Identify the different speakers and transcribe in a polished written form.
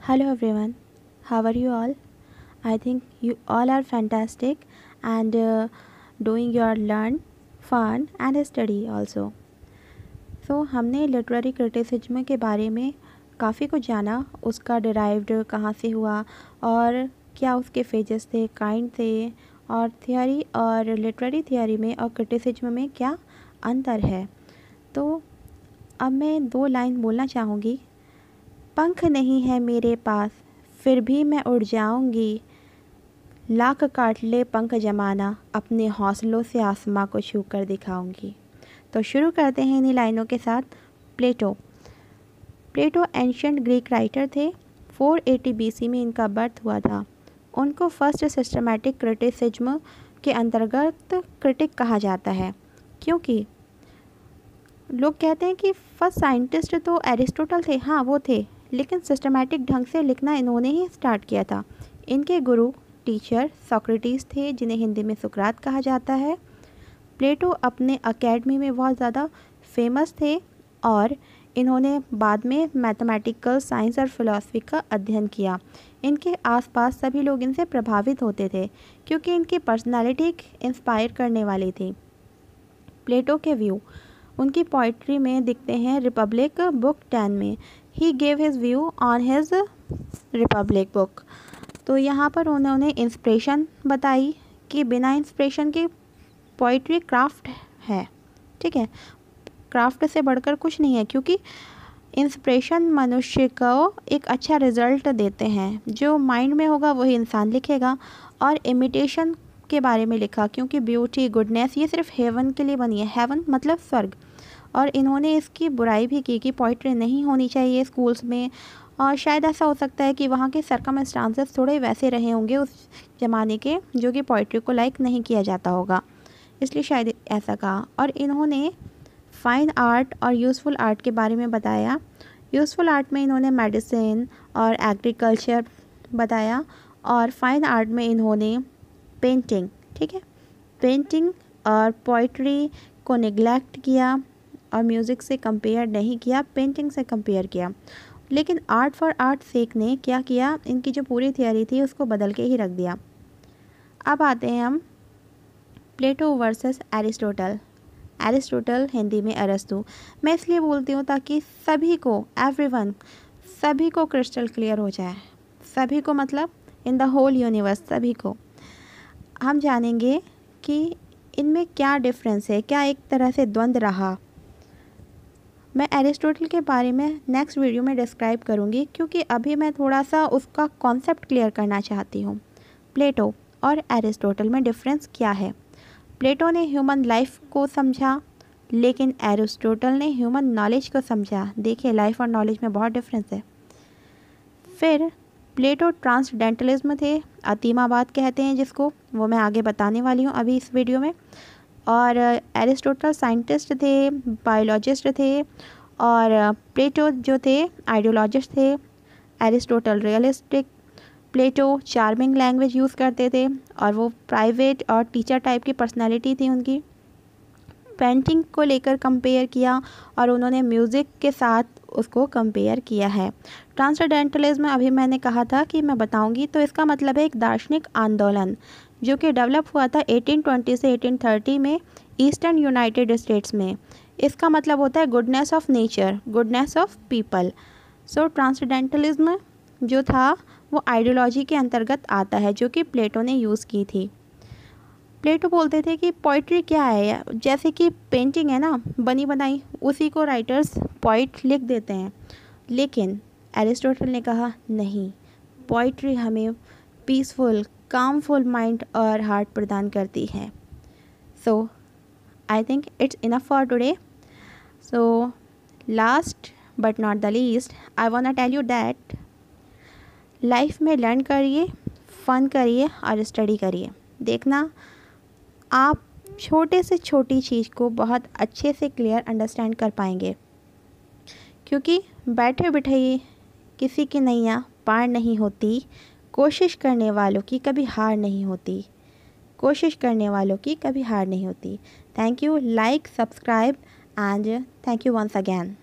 Speaker 1: Hello everyone, how are you all? I think you all are fantastic and doing your learn, fun and study also. हमने literary criticism के बारे में काफ़ी कुछ जाना, उसका डिराइव्ड कहाँ से हुआ और क्या उसके फेजेस थे, काइंड थे और थियोरी और लिटरेरी थियोरी में और क्रिटिसिज्म में क्या अंतर है। तो अब मैं 2 लाइन बोलना चाहूँगी। पंख नहीं है मेरे पास फिर भी मैं उड़ जाऊंगी, लाख काट ले पंख जमाना, अपने हौसलों से आसमां को छू कर दिखाऊंगी। तो शुरू करते हैं इन्हीं लाइनों के साथ। प्लेटो एंशिएंट ग्रीक राइटर थे। 480 BC में इनका बर्थ हुआ था। उनको फर्स्ट सिस्टमैटिक क्रिटिसिज्म के अंतर्गत क्रिटिक कहा जाता है, क्योंकि लोग कहते हैं कि फर्स्ट साइंटिस्ट तो एरिस्टोटल थे। हाँ, वो थे, लेकिन सिस्टमैटिक ढंग से लिखना इन्होंने ही स्टार्ट किया था। इनके गुरु टीचर सोक्रेटिस थे, जिन्हें हिंदी में सुकरात कहा जाता है। प्लेटो अपने अकेडमी में बहुत ज़्यादा फेमस थे और इन्होंने बाद में मैथमेटिकल साइंस और फिलॉसफी का अध्ययन किया। इनके आसपास सभी लोग इनसे प्रभावित होते थे क्योंकि इनकी पर्सनालिटी इंस्पायर करने वाली थी। प्लेटो के व्यू उनकी पोइट्री में दिखते हैं। रिपब्लिक बुक 10 में he gave his view on his Republic book. तो यहाँ पर उन्होंने इंस्पिरेशन बताई कि बिना इंस्पिरेशन के पोइट्री क्राफ्ट है, ठीक है, क्राफ्ट से बढ़कर कुछ नहीं है, क्योंकि इंस्पिरेशन मनुष्य को एक अच्छा रिजल्ट देते हैं। जो माइंड में होगा वही इंसान लिखेगा। और इमिटेशन के बारे में लिखा, क्योंकि ब्यूटी गुडनेस ये सिर्फ हेवन के लिए बनी है। हेवन मतलब स्वर्ग। और इन्होंने इसकी बुराई भी की कि पोइट्री नहीं होनी चाहिए स्कूल्स में। और शायद ऐसा हो सकता है कि वहाँ के सर्कमस्टांसेस थोड़े वैसे रहे होंगे उस ज़माने के, जो कि पोइट्री को लाइक नहीं किया जाता होगा, इसलिए शायद ऐसा कहा। और इन्होंने फाइन आर्ट और यूज़फुल आर्ट के बारे में बताया। यूज़फुल आर्ट में इन्होंने मेडिसिन और एग्रीकल्चर बताया और फाइन आर्ट में इन्होंने पेंटिंग, ठीक है, पेंटिंग और पोइट्री को निगलेक्ट किया और म्यूज़िक से कंपेयर नहीं किया, पेंटिंग से कंपेयर किया। लेकिन आर्ट फॉर आर्ट सेक ने क्या किया, इनकी जो पूरी थियोरी थी उसको बदल के ही रख दिया। अब आते हैं हम प्लेटो वर्सेस एरिस्टोटल। एरिस्टोटल हिंदी में अरस्तु। मैं इसलिए बोलती हूँ ताकि सभी को, एवरीवन, सभी को क्रिस्टल क्लियर हो जाए। सभी को मतलब इन द होल यूनिवर्स, सभी को। हम जानेंगे कि इनमें क्या डिफरेंस है, क्या एक तरह से द्वंद्व रहा। मैं एरिस्टोटल के बारे में नेक्स्ट वीडियो में डिस्क्राइब करूँगी, क्योंकि अभी मैं थोड़ा सा उसका कॉन्सेप्ट क्लियर करना चाहती हूँ। प्लेटो और एरिस्टोटल में डिफरेंस क्या है। प्लेटो ने ह्यूमन लाइफ को समझा, लेकिन एरिस्टोटल ने ह्यूमन नॉलेज को समझा। देखिए, लाइफ और नॉलेज में बहुत डिफरेंस है। फिर प्लेटो ट्रांसडेंटलिज्म थे, अतीमाबाद कहते हैं जिसको, वो मैं आगे बताने वाली हूँ अभी इस वीडियो में। और एरिस्टोटल साइंटिस्ट थे, बायोलॉजिस्ट थे, और प्लेटो जो थे आइडियोलॉजिस्ट थे। एरिस्टोटल रियलिस्टिक, प्लेटो चार्मिंग लैंग्वेज यूज़ करते थे और वो प्राइवेट और टीचर टाइप की पर्सनालिटी थी उनकी। पेंटिंग को लेकर कंपेयर किया और उन्होंने म्यूज़िक के साथ उसको कंपेयर किया है। ट्रांसडेंटलिज्म अभी मैंने कहा था कि मैं बताऊंगी, तो इसका मतलब है एक दार्शनिक आंदोलन जो कि डेवलप हुआ था 1820 से 1830 में ईस्टर्न यूनाइटेड स्टेट्स में। इसका मतलब होता है goodness of nature, goodness of people. So transcendentalism जो था वो आइडियोलॉजी के अंतर्गत आता है, जो कि प्लेटो ने यूज़ की थी। प्लेटो बोलते थे कि पोइट्री क्या है, जैसे कि पेंटिंग है ना, बनी बनाई, उसी को राइटर्स पोइट लिख देते हैं। लेकिन एरिस्टोटल ने कहा नहीं, पोइट्री हमें पीसफुल, कामफुल माइंड और हार्ट प्रदान करती है। So I think it's enough for today. So last but not the least, I want to tell you that life में लर्न करिए, फन करिए और स्टडी करिए। देखना, आप छोटे से छोटी चीज़ को बहुत अच्छे से क्लियर अंडरस्टैंड कर पाएंगे, क्योंकि बैठे बिठाइए किसी की नैया पार नहीं होती, कोशिश करने वालों की कभी हार नहीं होती, कोशिश करने वालों की कभी हार नहीं होती। Thank you, like, subscribe and thank you once again.